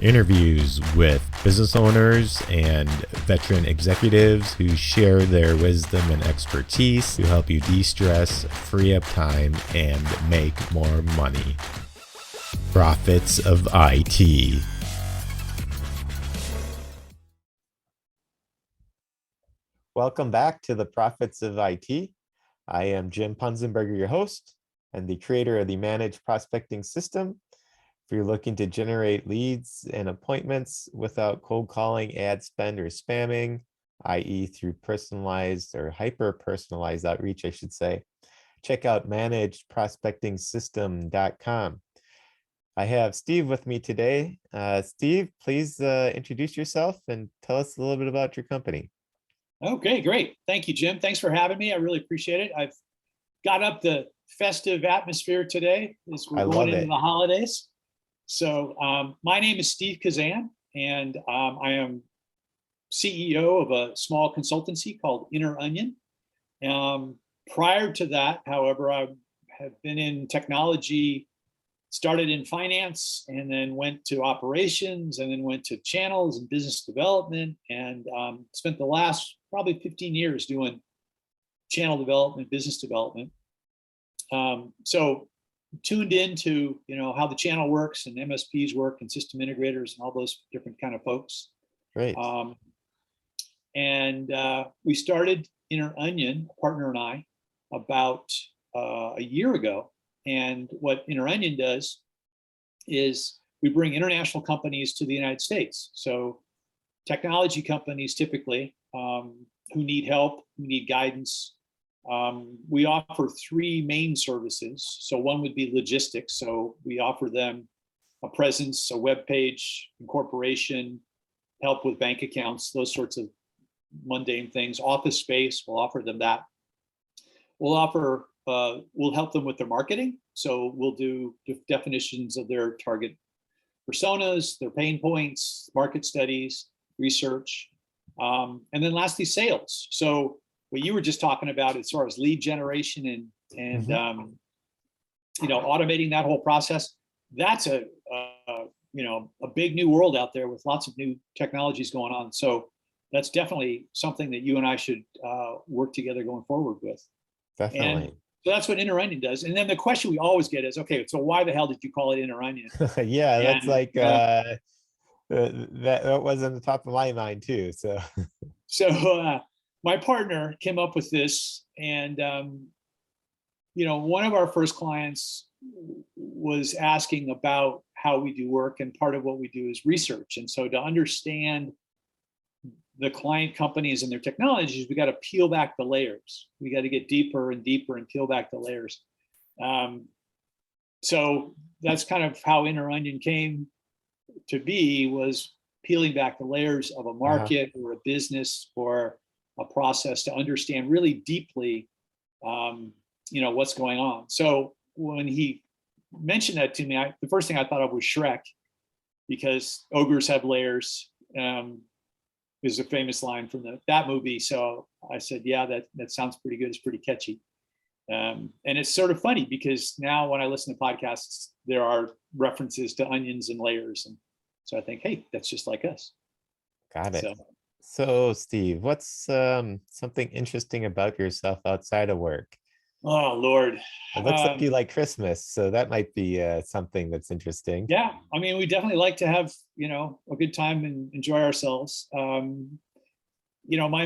Interviews with business owners and veteran executives who share their wisdom and expertise to help you de-stress, free up time, and make more money. Profits of IT. Welcome back to the Profits of IT. I am Jim Punzenberger, your host, and the creator of the Managed Prospecting System. If you're looking to generate leads and appointments without cold calling, ad spend, or spamming, i.e. through personalized or hyper-personalized outreach, I should say, check out managedprospectingsystem.com. I have Steve with me today. Steve, please introduce yourself and tell us a little bit about your company. Okay, great. Thank you, Jim. Thanks for having me. I really appreciate it. I've got up the festive atmosphere today as we're going into the holidays. So my name is Steve Kazan, and I am CEO of a small consultancy called Inner Onion. Prior to that, however, I have been in technology, started in finance, and then went to operations, and then went to channels and business development, and spent the last probably 15 years doing channel development, business development. So tuned into how the channel works and MSPs work and system integrators and all those different kind of folks. Great. We started Inner Onion, a partner and I, about a year ago. And what Inner Onion does is we bring international companies to the United States. So technology companies typically who need help, who need guidance. We offer three main services. So one would be logistics. So we offer them a presence, a web page, incorporation, help with bank accounts, those sorts of mundane things. Office space, we'll offer them that. We'll help them with their marketing. So we'll do definitions of their target personas, their pain points, market studies, research. And then lastly, sales. So what you were just talking about as far as lead generation and automating that whole process, that's a big new world out there with lots of new technologies going on. So that's definitely something that you and I should work together going forward with. Definitely. And so that's what Inner Onion does. And then the question we always get is, okay, so why the hell did you call it Inner Onion? Yeah, that's like that was on the top of my mind too. So my partner came up with this, and one of our first clients was asking about how we do work, and part of what we do is research. And so to understand the client companies and their technologies, we got to peel back the layers. We got to get deeper and deeper and peel back the layers. So that's kind of how Inner Onion came to be, was peeling back the layers of a market or a business or a process to understand really deeply, what's going on. So when he mentioned that to me, the first thing I thought of was Shrek, because ogres have layers. Is a famous line from that movie. So I said, yeah, that sounds pretty good. It's pretty catchy. And it's sort of funny because now when I listen to podcasts, there are references to onions and layers. And so I think, hey, that's just like us. Got it. So Steve, what's something interesting about yourself outside of work? Oh, Lord. It looks like you like Christmas, so that might be something that's interesting. Yeah, I mean, we definitely like to have, a good time and enjoy ourselves. My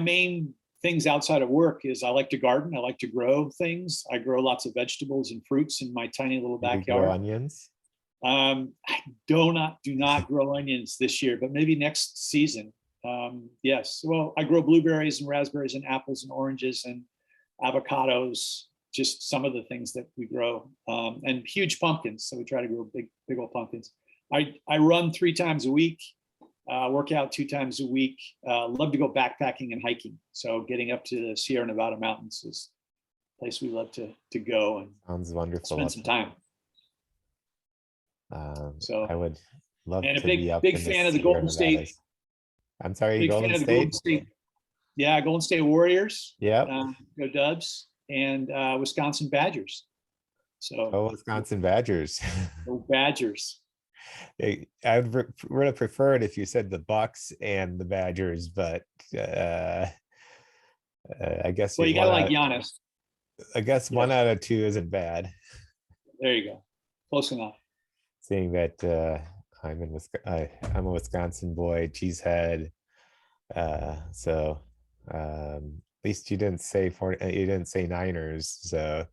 main things outside of work is I like to garden. I like to grow things. I grow lots of vegetables and fruits in my tiny little backyard. You grow onions? I do not grow onions this year, but maybe next season. Yes. Well, I grow blueberries and raspberries and apples and oranges and avocados, just some of the things that we grow, and huge pumpkins. So we try to grow big old pumpkins. I run 3 times a week, work out 2 times a week. Love to go backpacking and hiking. So getting up to the Sierra Nevada mountains is a place we love to go and sounds wonderful. Spend some time. So I would love and to a big, be up big in fan the of the Golden State. I'm sorry, big Golden fan State? Golden State. Yeah, Golden State Warriors. Yeah. Go Dubs, and Wisconsin Badgers. So Wisconsin Badgers. Go Badgers. would have preferred if you said the Bucks and the Badgers, but uh, I guess Well, you gotta like Giannis. one Yes, out of two isn't bad. there you go. Close enough. Seeing that I'm a Wisconsin boy, cheesehead. So at least you didn't say Niners. So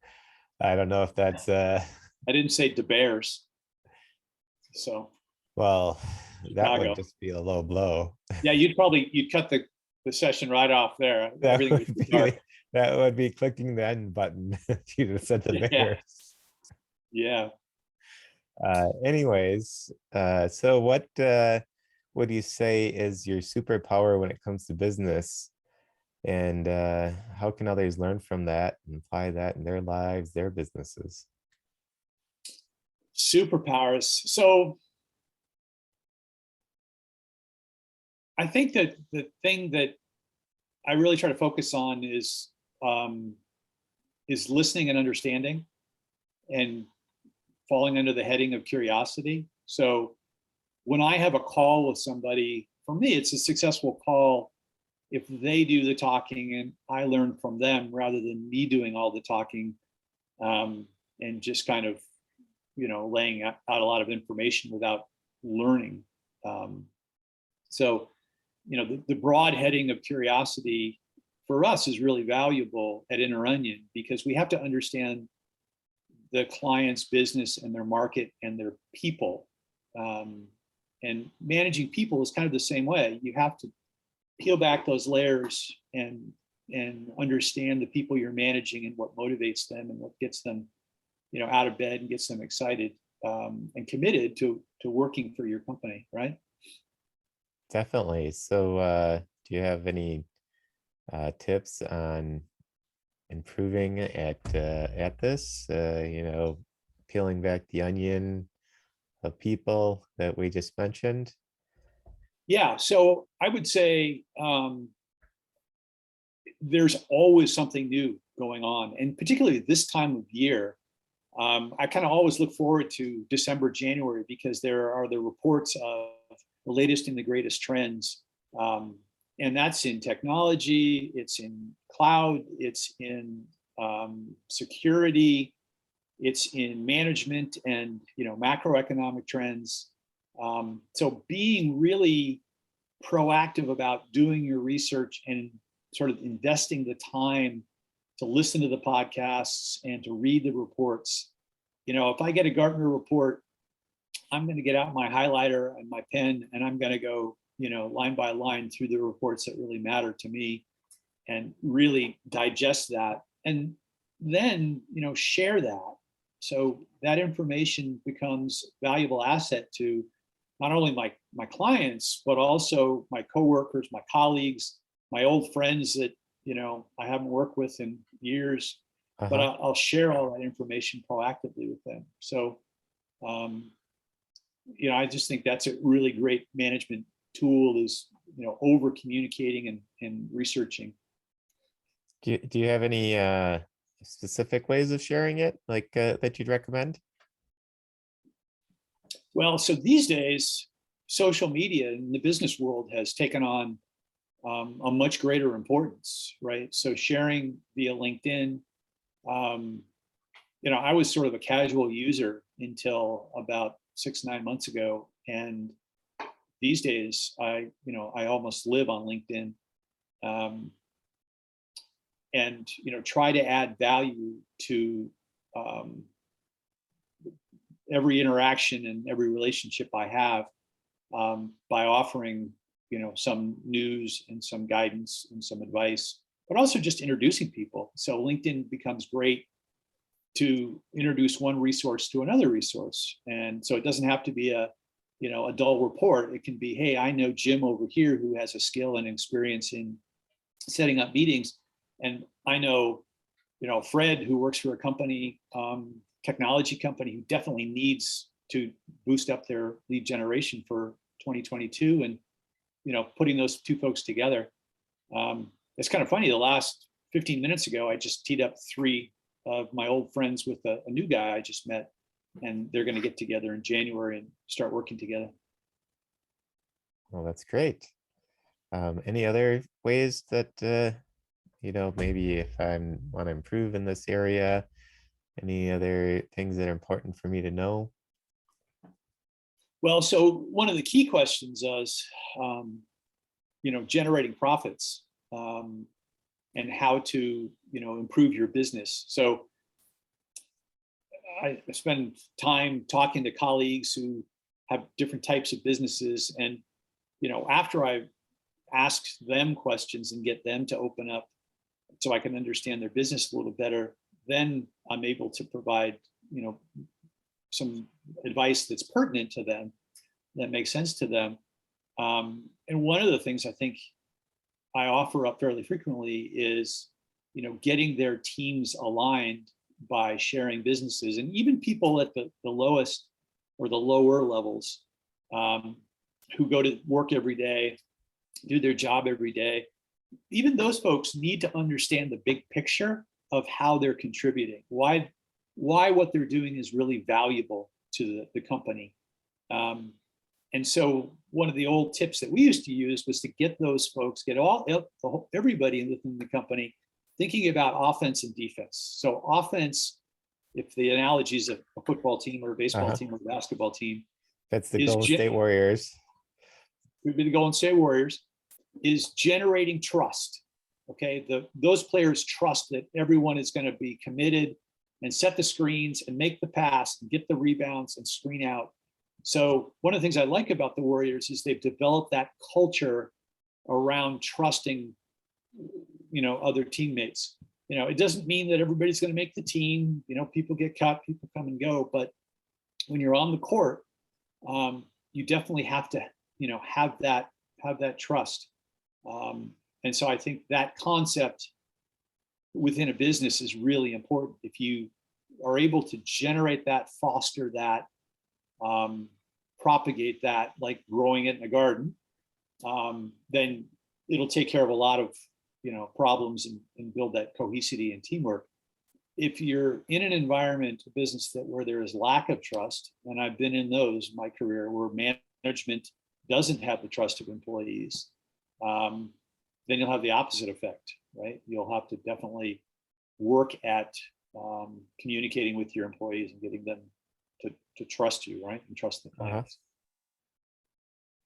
I don't know if that's I didn't say the Bears. So well, that would Chicago. just be a low blow. Yeah, you'd cut the session right off there. That Everything would would be be dark. that would be clicking the end button if you said the Yeah, Bears. yeah. Anyways, so what would you say is your superpower when it comes to business? And how can others learn from that and apply that in their lives, their businesses? Superpowers. So I think that the thing that I really try to focus on is listening and understanding, and falling under the heading of curiosity. So when I have a call with somebody, for me, it's a successful call if they do the talking and I learn from them rather than me doing all the talking, and just kind of, laying out a lot of information without learning. Um, so, the broad heading of curiosity for us is really valuable at Inner Onion because we have to understand the client's business and their market and their people. And managing people is kind of the same way. You have to peel back those layers and understand the people you're managing and what motivates them and what gets them, out of bed and gets them excited, and committed to working for your company, right? Definitely. So, do you have any tips on improving at this? Peeling back the onion of people that we just mentioned. Yeah. So I would say, there's always something new going on, and particularly this time of year. I kind of always look forward to December, January, because there are the reports of the latest and the greatest trends. And that's in technology, it's in cloud, it's in security, it's in management and macroeconomic trends. So being really proactive about doing your research and sort of investing the time to listen to the podcasts and to read the reports. If I get a Gartner report, I'm going to get out my highlighter and my pen and I'm going to go, line by line through the reports that really matter to me and really digest that. And then, share that. So that information becomes valuable asset to not only my clients, but also my coworkers, my colleagues, my old friends that I haven't worked with in years, but Uh-huh. I'll share all that information proactively with them. So, I just think that's a really great management tool is, over communicating and researching. Do you have any specific ways of sharing it, like that you'd recommend? Well, so these days, social media in the business world has taken on a much greater importance, right? So sharing via LinkedIn, um, I was sort of a casual user until about 6, 9 months ago, and these days, I almost live on LinkedIn, um, and try to add value to um, every interaction and every relationship I have, by offering some news and some guidance and some advice, but also just introducing people. So LinkedIn becomes great to introduce one resource to another resource, and so it doesn't have to be a dull report. It can be, hey, I know Jim over here who has a skill and experience in setting up meetings, and I know Fred who works for a company, technology company, who definitely needs to boost up their lead generation for 2022, and putting those two folks together. It's kind of funny. The last 15 minutes ago, I just teed up 3 of my old friends with a new guy I just met, and they're going to get together in January and start working together. Well, that's great. Any other ways that, maybe if I want to improve in this area, any other things that are important for me to know? Well, so one of the key questions is, generating profits, and how to, improve your business. So I spend time talking to colleagues who have different types of businesses, and after I ask them questions and get them to open up so I can understand their business a little better, then I'm able to provide, some advice that's pertinent to them, that makes sense to them. And one of the things I think I offer up fairly frequently is, getting their teams aligned by sharing businesses, and even people at the lowest or the lower levels, who go to work every day, do their job every day. Even those folks need to understand the big picture of how they're contributing, why what they're doing is really valuable to the company. And so one of the old tips that we used to use was to get those folks, everybody within the company thinking about offense and defense. So offense, if the analogy is a football team or a baseball team or a basketball team, That's the Golden State Warriors. We've been the Golden State Warriors, is generating trust. Okay, those players trust that everyone is going to be committed and set the screens and make the pass and get the rebounds and screen out. So one of the things I like about the Warriors is they've developed that culture around trusting, other teammates. It doesn't mean that everybody's going to make the team. People get cut, people come and go, but when you're on the court, you definitely have to, have that trust. And so I think that concept within a business is really important. If you are able to generate that, foster that, propagate that, like growing it in a garden, then it'll take care of a lot of, problems and build that cohesivity and teamwork. If you're in an environment, a business where there is lack of trust, and I've been in those in my career, where management doesn't have the trust of employees, then you'll have the opposite effect, right? You'll have to definitely work at communicating with your employees and getting them to trust you, right? And trust the clients.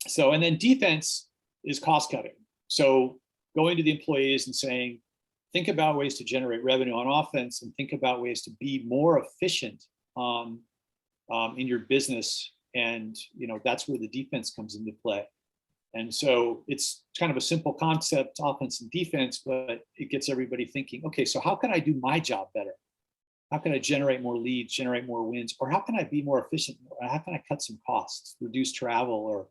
So, and then defense is cost cutting. So going to the employees and saying, think about ways to generate revenue on offense, and think about ways to be more efficient in your business. And, that's where the defense comes into play. And so it's kind of a simple concept, offense and defense, but it gets everybody thinking, okay, so how can I do my job better? How can I generate more leads, generate more wins? Or how can I be more efficient? How can I cut some costs, reduce travel, or,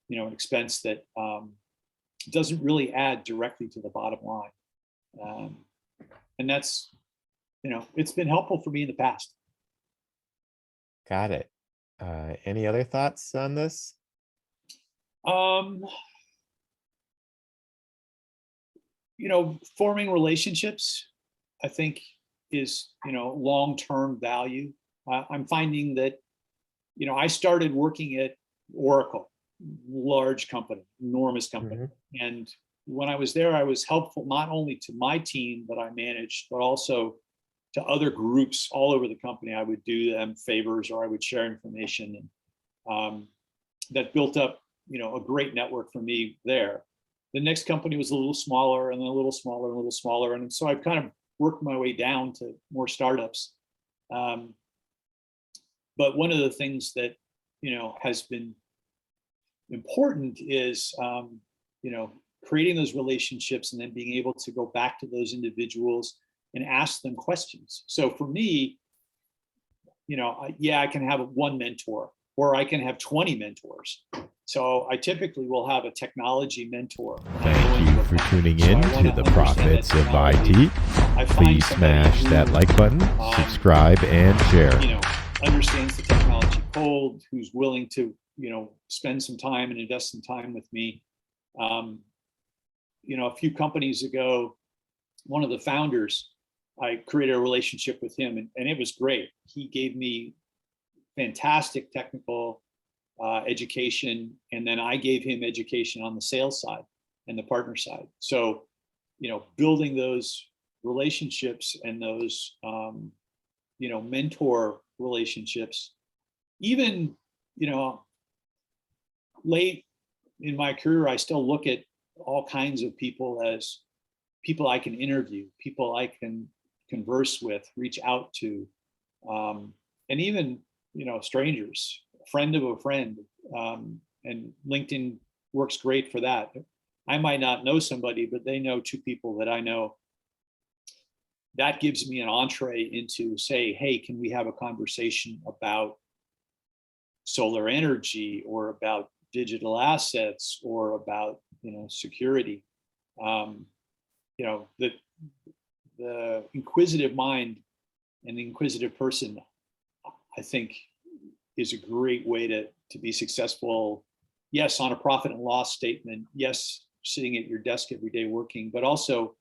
an expense that doesn't really add directly to the bottom line? And that's, it's been helpful for me in the past. Got it. Any other thoughts on this? Forming relationships, I think, is, long-term value. I'm finding that, I started working at Oracle, large company, enormous company. And when I was there, I was helpful not only to my team that I managed, but also to other groups all over the company. I would do them favors, or I would share information, and that built up, a great network for me there. The next company was a little smaller, and then a little smaller, and a little smaller, and so I've kind of worked my way down to more startups. But one of the things that has been important is creating those relationships, and then being able to go back to those individuals and ask them questions. So for me, I can have one mentor, or I can have 20 mentors. So I typically will have a technology mentor. Thank you for tuning in to the Profits of IT. Please smash that like button, subscribe, and share. Understands the technology cold, who's willing to, spend some time and invest some time with me. A few companies ago, one of the founders, I created a relationship with him, and it was great. He gave me fantastic technical education, and then I gave him education on the sales side and the partner side. So, building those relationships and those, mentor relationships, even, late in my career, I still look at all kinds of people as people I can interview, people I can converse with, reach out to, and even, strangers, a friend of a friend. And LinkedIn works great for that. I might not know somebody, but they know two people that I know. That gives me an entree into, say, hey, can we have a conversation about solar energy, or about digital assets, or about, security? The inquisitive mind and the inquisitive person, I think, is a great way to be successful. Yes, on a profit and loss statement. Yes, sitting at your desk every day working, but also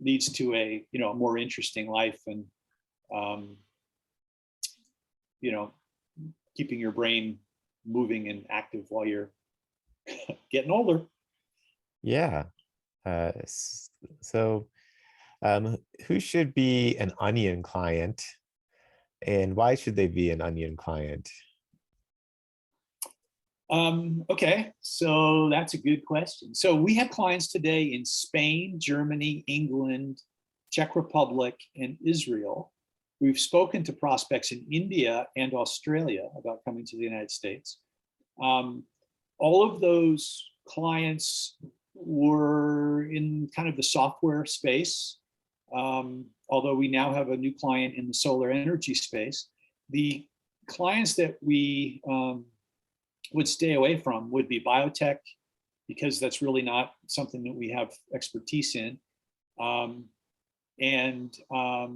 leads to a more interesting life, and keeping your brain moving and active while you're getting older. Yeah. So who should be an Onion client, and why should they be an Onion client? Okay, so that's a good question. So we have clients today in Spain, Germany, England, Czech Republic, and Israel. We've spoken to prospects in India and Australia about coming to the United States. All of those clients were in kind of the software space, although we now have a new client in the solar energy space. The clients that we would stay away from would be biotech, because that's really not something that we have expertise in. And I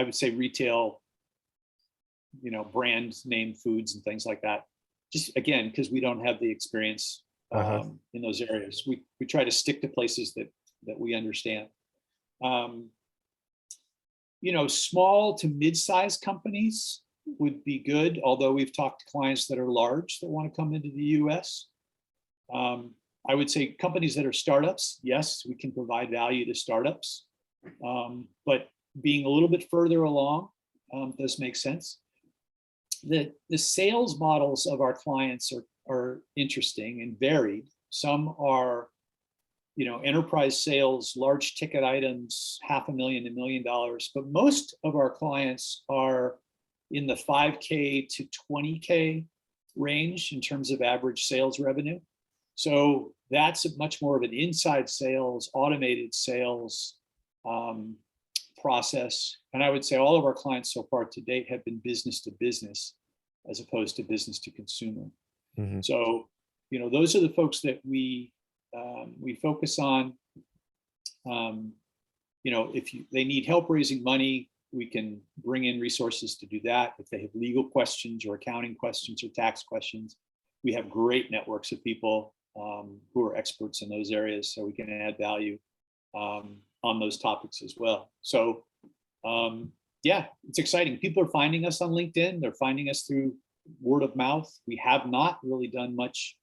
would say retail, brand name foods and things like that. Just again, because we don't have the experience in those areas. We try to stick to places that we understand. Small to mid-sized companies would be good, although we've talked to clients that are large that want to come into the US. I would say companies that are startups, yes, we can provide value to startups, but being a little bit further along does make sense. The sales models of our clients are interesting and varied. Some are, enterprise sales, large ticket items, $500,000 to $1 million, but most of our clients are in the 5K to 20K range in terms of average sales revenue. So that's much more of an inside sales, automated sales process. And I would say all of our clients so far to date have been business to business as opposed to business to consumer. Mm-hmm. So, those are the folks that we focus on. If they need help raising money, we can bring in resources to do that. If they have legal questions or accounting questions or tax questions, we have great networks of people who are experts in those areas, so we can add value on those topics as well. So yeah, it's exciting. People are finding us on LinkedIn. They're finding us through word of mouth. We have not really done much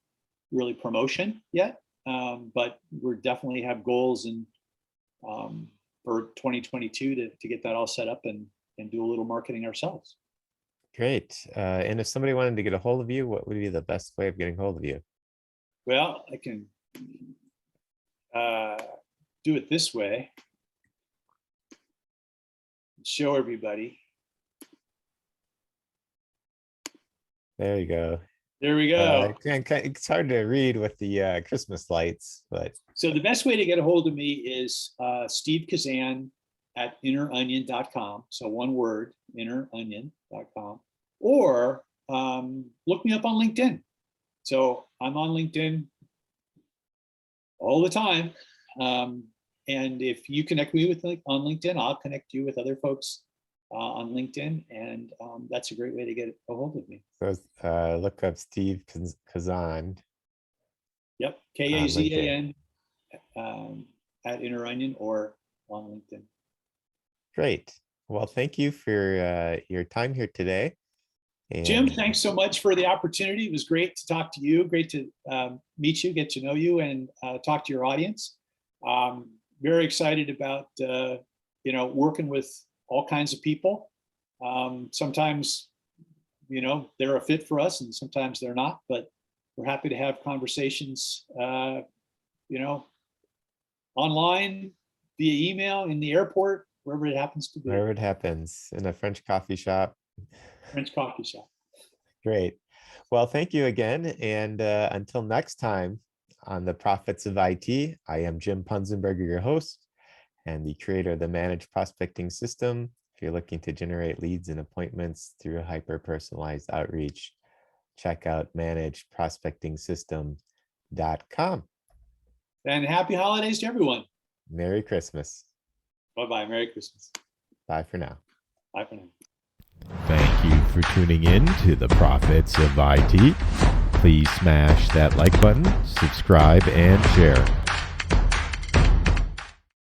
promotion yet, but we definitely have goals and for 2022 to get that all set up and do a little marketing ourselves. Great. And if somebody wanted to get a hold of you, what would be the best way of getting hold of you? Well, I can do it this way. Show everybody. There you go. There we go. It's hard to read with the Christmas lights, but. So the best way to get a hold of me is Steve Kazan at inneronion.com. So one word, inneronion.com. Or look me up on LinkedIn. So I'm on LinkedIn all the time. And if you connect me on LinkedIn, I'll connect you with other folks on LinkedIn. And that's a great way to get a hold of me. So look up Steve Kazan. Yep, Kazan at InnerOnion or on LinkedIn. Great. Well, thank you for your time here today. Jim, And thanks so much for the opportunity. It was great to talk to you. Great to meet you, get to know you, and talk to your audience. Very excited about working with all kinds of people. Sometimes they're a fit for us, and sometimes they're not. But we're happy to have conversations. Online, via email, in the airport, wherever it happens to be. wherever it happens, in a French coffee shop. French coffee shop. Great. Well, thank you again. And until next time on the Profits of IT, I am Jim Punzenberger, your host and the creator of the Managed Prospecting System. If you're looking to generate leads and appointments through hyper-personalized outreach, check out managedprospectingsystem.com. And happy holidays to everyone. Merry Christmas. Bye-bye. Merry Christmas. Bye for now. Bye for now. Thank you for tuning in to the Profits of IT. Please smash that like button, subscribe, and share.